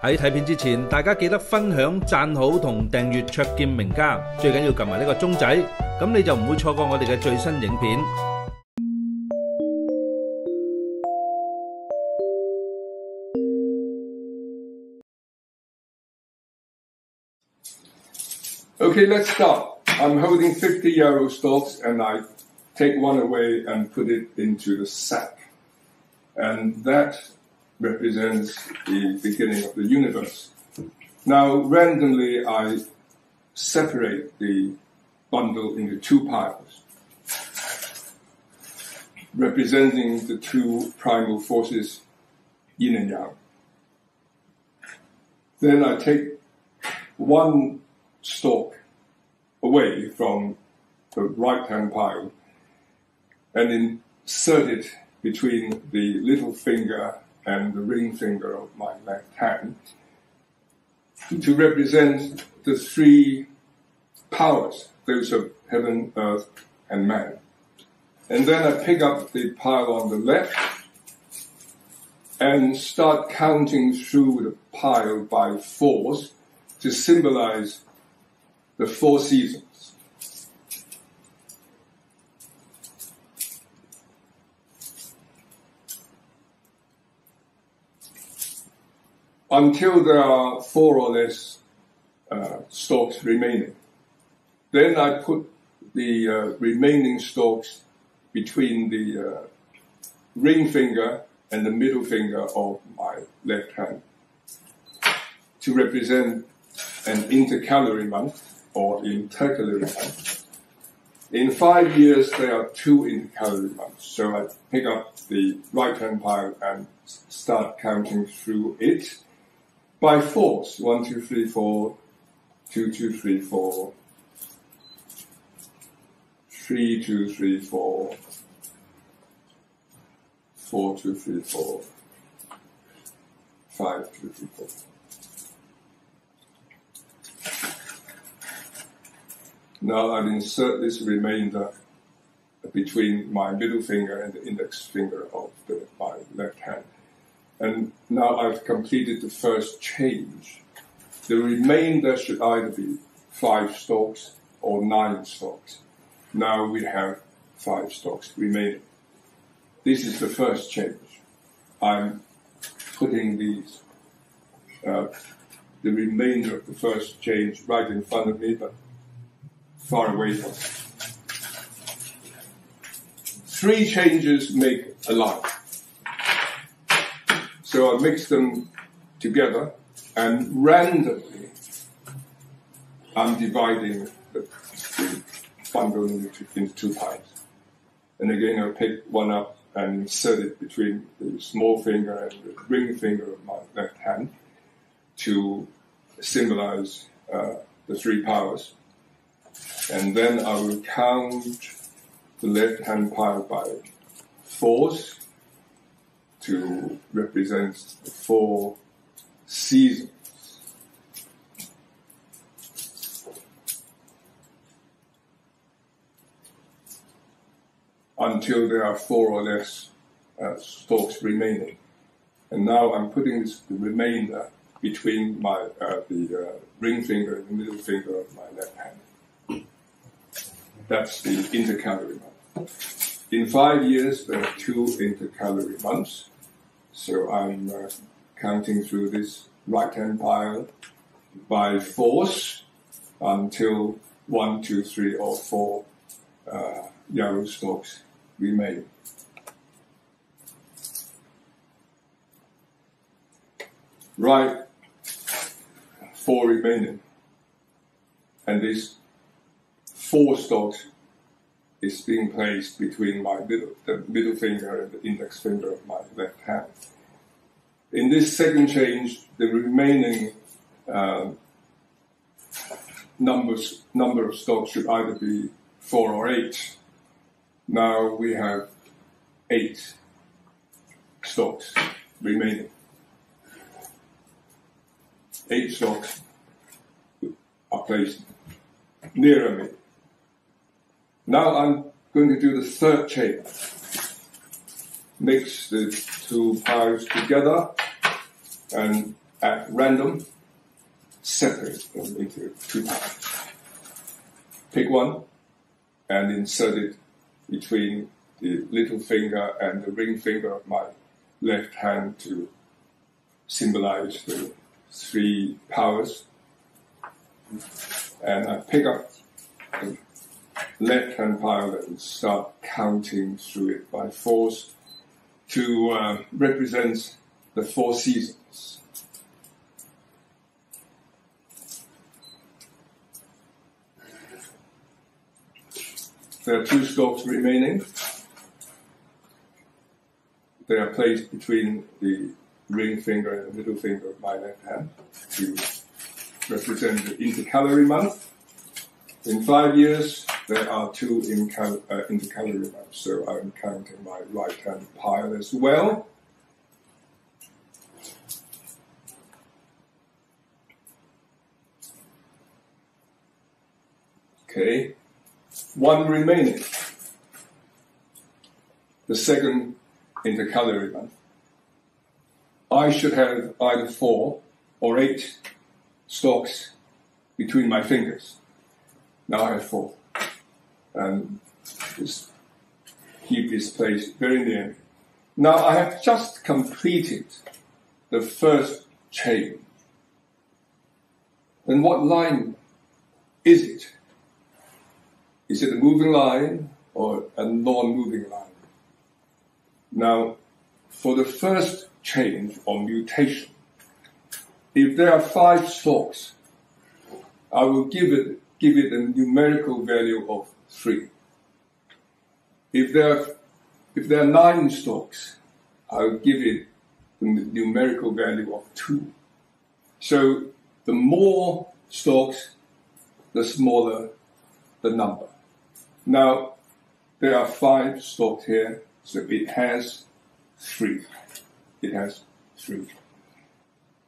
喺睇片之前，大家記得分享、讚好同訂閱灼見名家，最緊要撳埋呢個鐘仔，咁你就唔會錯過我哋嘅最新影片。Okay, let's start. I'm holding 50 yarrow stalks and I take one away and put it into the sack. And that represents the beginning of the universe. Now, randomly, I separate the bundle into two piles, representing the two primal forces, yin and yang. Then I take one stalk away from the right-hand pile and insert it between the little finger and the ring finger of my left hand to represent the three powers, those of heaven, earth, and man. And then I pick up the pile on the left and start counting through the pile by fours to symbolize the four seasons. Until there are four or less stalks remaining. Then I put the remaining stalks between the ring finger and the middle finger of my left hand to represent an intercalary month or intercalary month. In 5 years, there are two intercalary months. So I pick up the right-hand pile and start counting through it by fours. 1, 2, 3, 4, 2, 2, 3, 4, 3, 2, 3, 4, 4, 2, 3, 4, 5, 2, 3, 4. Now I'll insert this remainder between my middle finger and the index finger of my left hand. And now I've completed the first change. The remainder should either be 5 stalks or 9 stalks. Now we have 5 stalks remaining. This is the first change. I'm putting these, the remainder of the first change right in front of me, but far away from me. 3 changes make a line. So I mix them together and randomly I'm dividing the bundle into 2 piles. And again I'll pick one up and insert it between the small finger and the ring finger of my left hand to symbolize the 3 powers. And then I will count the left-hand pile by fours to represent the 4 seasons. Until there are 4 or less stalks remaining. And now I'm putting the remainder between my the ring finger and the middle finger of my left hand. That's the intercalary month. In 5 years, there are 2 intercalary months. So I'm counting through this right-hand pile by fours until 1, 2, 3, or 4 yarrow stalks remain. Right, 4 remaining. And these 4 stalks is being placed between the middle finger and the index finger of my left hand. In this second change, the remaining number of stalks should either be 4 or 8. Now we have 8 stalks remaining. 8 stalks are placed nearer me. Now I'm going to do the third chain. Mix the 2 piles together and at random, separate them into 2 parts. Pick one and insert it between the little finger and the ring finger of my left hand to symbolize the 3 powers. And I pick up the left-hand pile and start counting through it by 4s to represent the 4 seasons. There are 2 stalks remaining. They are placed between the ring finger and the middle finger of my left hand to represent the intercalary month. In 5 years, there are 2 intercalary months, so I'm counting my right-hand pile as well. Okay, 1 remaining. The second intercalary month. I should have either 4 or 8 stalks between my fingers. Now I have 4. And this heap is placed very near me. Now I have just completed the first chain. Then what line is it? Is it a moving line or a non-moving line? Now, for the first change or mutation, if there are 5 stalks, I will give it a numerical value of 3. If there are 9 stalks, I will give it the numerical value of 2. So the more stalks, the smaller the number. Now, there are 5 stalks here, so it has 3. It has 3.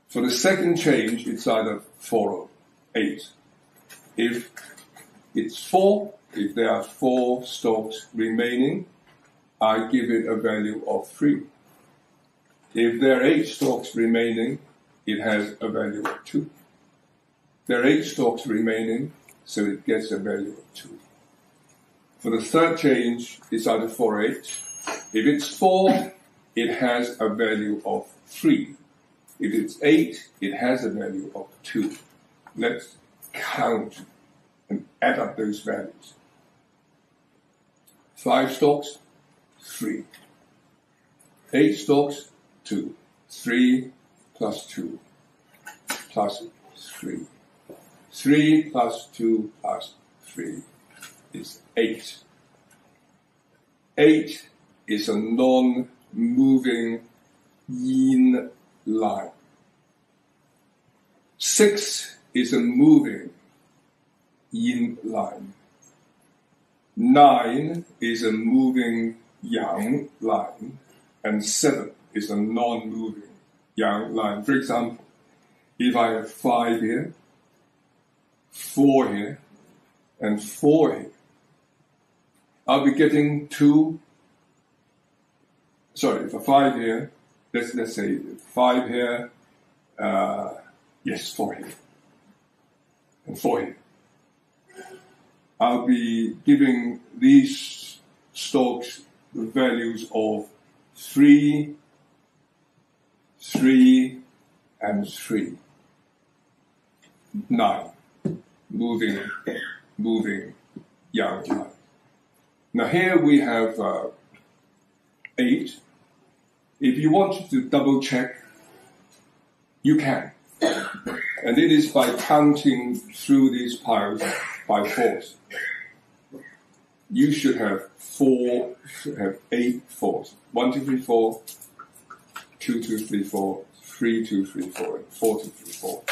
For the second change, it's either 4 or 8. If it's 4, if there are 4 stalks remaining, I give it a value of 3. If there are 8 stalks remaining, it has a value of 2. There are 8 stalks remaining, so it gets a value of 2. For the third change, it's either 4 or 8. If it's 4, it has a value of 3. If it's 8, it has a value of 2. Let's count and add up those values. 5 stalks, 3. 8 stalks, 2. 3 plus 2 plus 3. 3 plus 2 plus 3 is 8. 8 is a non-moving yin line. 6 is a moving yin line. 9 is a moving yang line. And 7 is a non-moving yang line. For example, if I have 5 here, 4 here, and 4 here, I'll be getting 2. Sorry, for 5 here, let's say 5 here, yes, 4 here, and 4 here. I'll be giving these stalks the values of 3, 3, and 3. 9. Moving yang line. Now here we have 8. If you want to double check, you can. And it is by counting through these piles by 4s. You should have 8 4s. 1, 2, 3, 4, 2, 2, 3, 4, 3, 2, 3, 4, and 4, 2, 3, 4.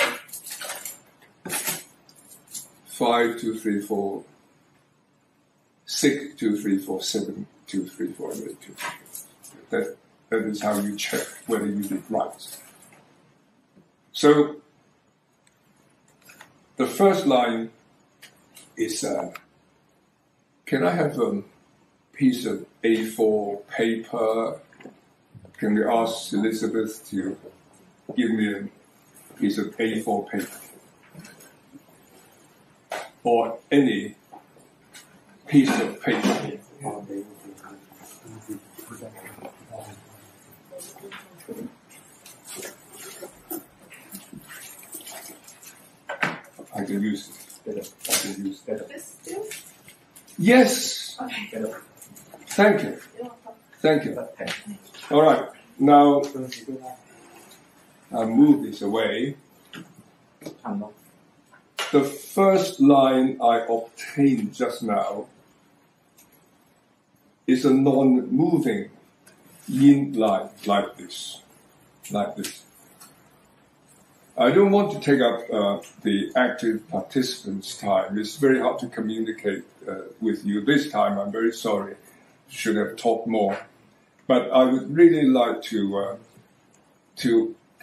5, 2, 3, 4, 6, 2, 3, 4, 7, 2, 3, 4, and 8, 2, 3, 4. That is how you check whether you did right. So, the first line is, can I have a piece of A4 paper? Can we ask Elizabeth to give me piece of A4 paper or any piece of paper. I can use it. I can use it. This too? Yes. Okay. Thank you. Thank you. All right. Now, I'll move this away. The first line I obtained just now is a non-moving yin line like this. I don't want to take up the active participants' time. It's very hard to communicate with you this time. I'm very sorry. Should have talked more. But I would really like to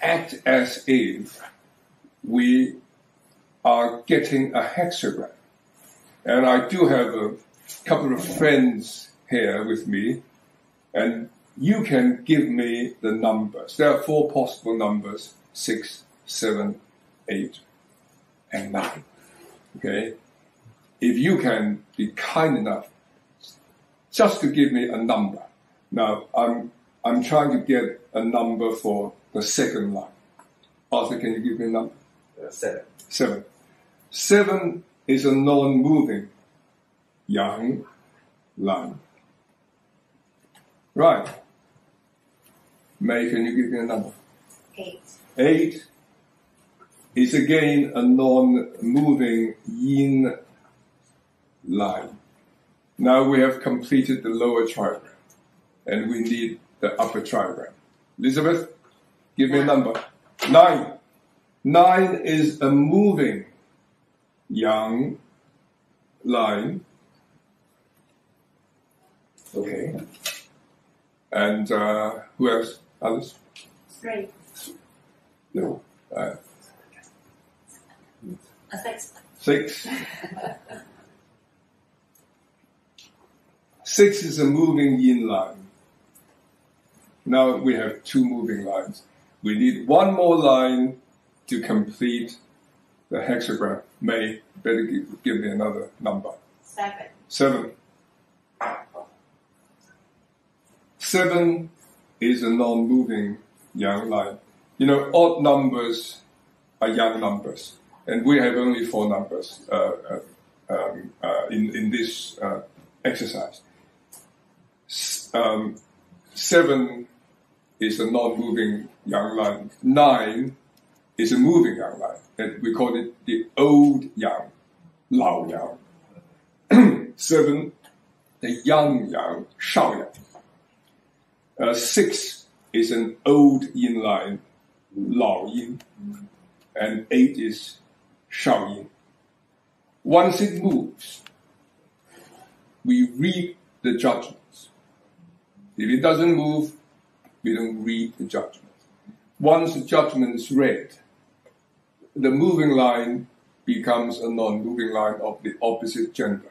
act as if we are getting a hexagram. And I do have a couple of friends here with me, and you can give me the numbers. There are 4 possible numbers, 6, 7, 8, and 9. Okay? If you can be kind enough just to give me a number. Now, I'm trying to get a number for the second line. Arthur, can you give me a number? 7. 7. 7 is a non-moving yang line. Right. May, can you give me a number? 8. 8 is again a non-moving yin line. Now we have completed the lower trigram, and we need the upper trigram. Elizabeth, give me a number. 9. 9 is a moving yang line. Okay. And who else? Others? 3. No. 6. 6. 6 is a moving yin line. Now we have 2 moving lines. We need 1 more line to complete the hexagram. May, better give me another number. 7. 7. 7 is a non-moving yang line. You know, odd numbers are yang numbers, and we have only 4 numbers in this exercise. 7 is a non-moving yang line. 9 is a moving yang line, and we call it the old yang, lao yang. 7, the young yang, shao yang. 6 is an old yin line, lao yin, and 8 is shao yin. Once it moves, we read the judgments. If it doesn't move, we don't read the judgment. Once the judgment is read, the moving line becomes a non-moving line of the opposite gender.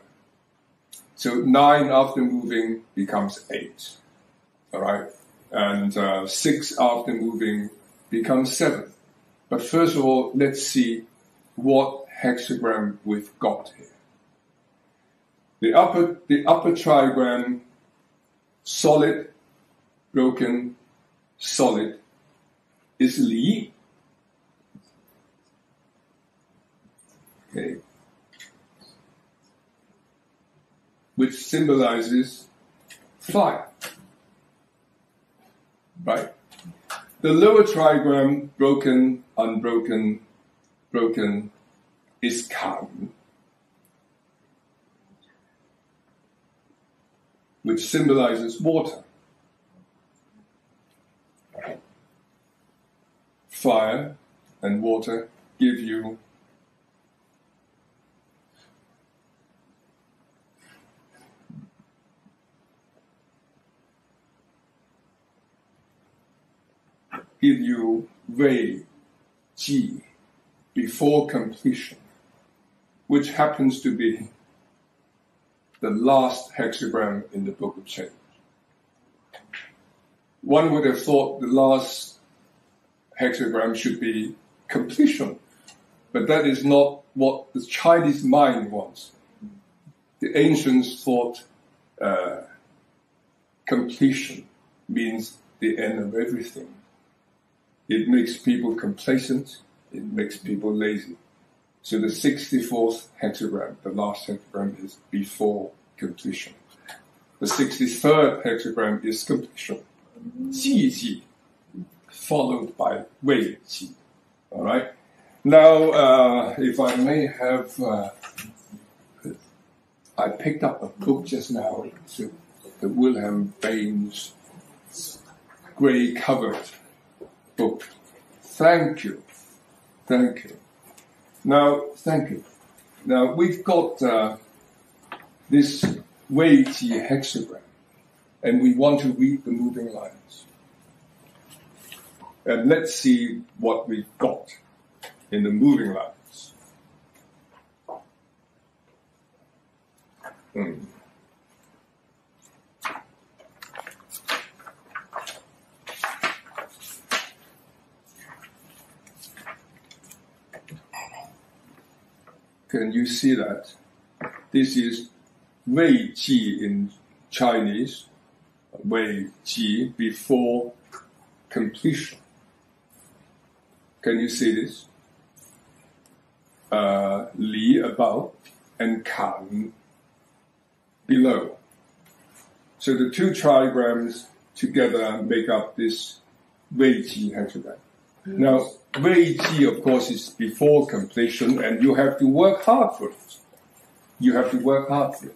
So 9 after moving becomes 8. All right? And 6 after moving becomes 7. But first of all, let's see what hexagram we've got here. The upper trigram, solid, broken, solid, is Li. Okay. Which symbolizes fire. Right? The lower trigram, broken, unbroken, broken, is Kan, which symbolizes water. Fire and water give you Wei Ji, before completion, which happens to be the last hexagram in the Book of Change. One would have thought the last hexagram should be completion. But that is not what the Chinese mind wants. The ancients thought completion means the end of everything. It makes people complacent. It makes people lazy. So the 64th hexagram, the last hexagram, is before completion. The 63rd hexagram is completion. 寂寂, followed by 未寂. All right. Now, if I may have, I picked up a book just now, the Wilhelm Baines grey covered book. Thank you. Thank you. Now, thank you. Now, we've got this Weiji hexagram, and we want to read the moving lines. And let's see what we've got in the moving lines. Can you see that? This is Wei Ji in Chinese, Wei Ji before completion. Can you see this? Li above and Kan below. So the two trigrams together make up this Wei Ji hexagram. Now, Wei Ji, of course, is before completion, and you have to work hard for it. You have to work hard for it.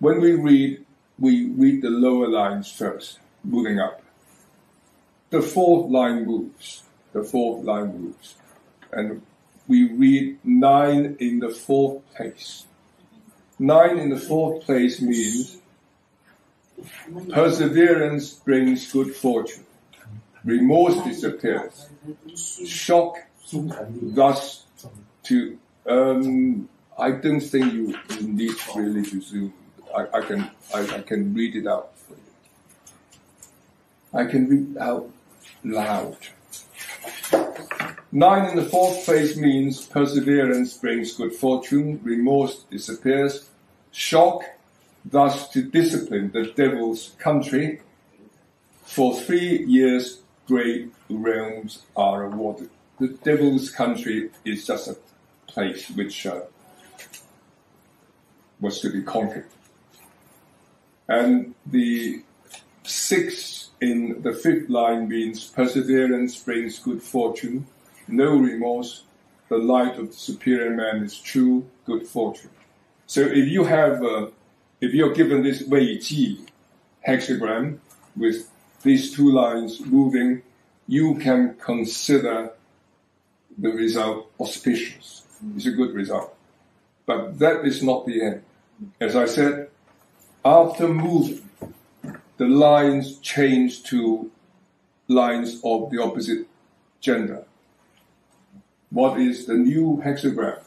When we read the lower lines first, moving up. The fourth line moves. And we read 9 in the fourth place. 9 in the fourth place means perseverance brings good fortune. Remorse disappears. Shock thus to... I don't think you need really to zoom. I can read it out for you. I can read out loud. 9 in the fourth place means perseverance brings good fortune, remorse disappears, shock thus to discipline the devil's country. For 3 years, great realms are awarded. The devil's country is just a place which was to be conquered. And the 6 in the fifth line means perseverance brings good fortune, no remorse, the light of the superior man is true, good fortune. So if you're given this Wei Ji hexagram with these two lines moving, you can consider the result auspicious. It's a good result. But that is not the end. As I said, after moving, the lines change to lines of the opposite gender. What is the new hexagram?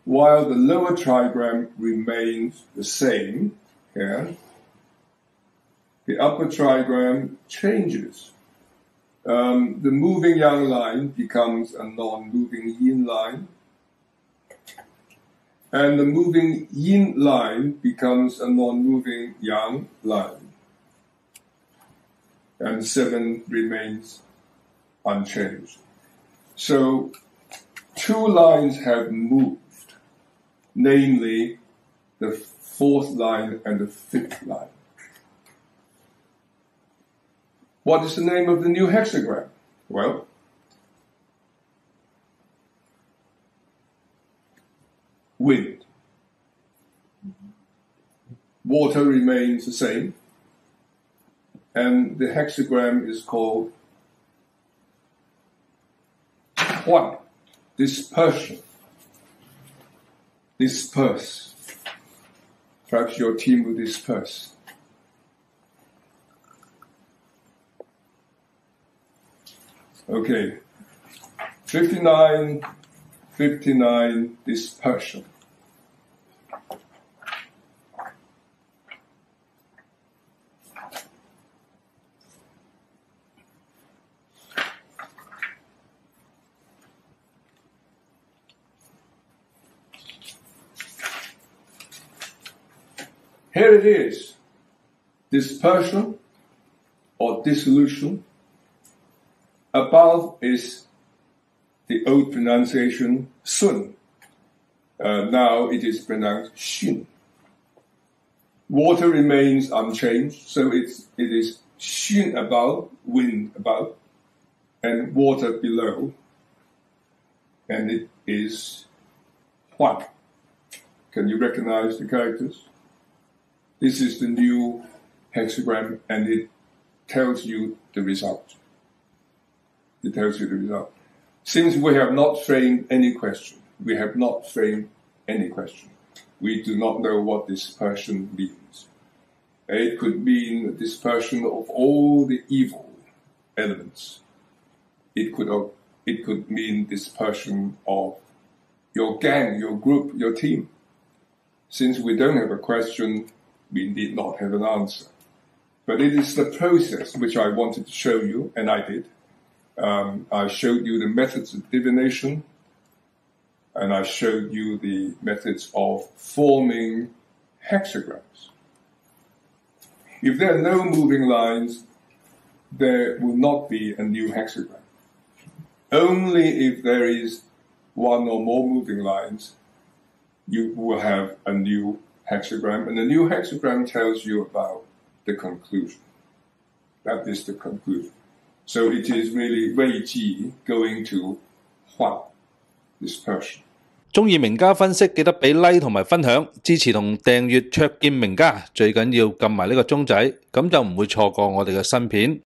While the lower trigram remains the same here, the upper trigram changes. The moving yang line becomes a non-moving yin line, and the moving yin line becomes a non-moving yang line. And 7 remains unchanged. So 2 lines have moved, namely the 4th line and the 5th line. What is the name of the new hexagram? Well, wind. Water remains the same, and the hexagram is called Huan, dispersion. Disperse. Perhaps your team will disperse. Okay. 59, dispersion. Here it is, dispersion or dissolution. Above is the old pronunciation sun. Now it is pronounced shin. Water remains unchanged, so it is shin above, wind above, and water below, and it is white. Can you recognize the characters? This is the new hexagram, and it tells you the result. It tells you the result. Since we have not framed any question, we do not know what dispersion means. It could mean dispersion of all the evil elements. It could mean dispersion of your gang, your group, your team. Since we don't have a question, we need not have an answer. But it is the process which I wanted to show you, and I did. I showed you the methods of divination, and I showed you the methods of forming hexagrams. If there are no moving lines, there will not be a new hexagram. Only if there is one or more moving lines, you will have a new hexagram, and the new hexagram tells you about the conclusion. That is the conclusion. So it is really Wei Ji going to Huan dispersion. 中意名家分析，記得俾 like 同埋分享，支持同訂閱卓見名家，最緊要撳埋呢個鐘仔，咁就唔會錯過我哋嘅新片。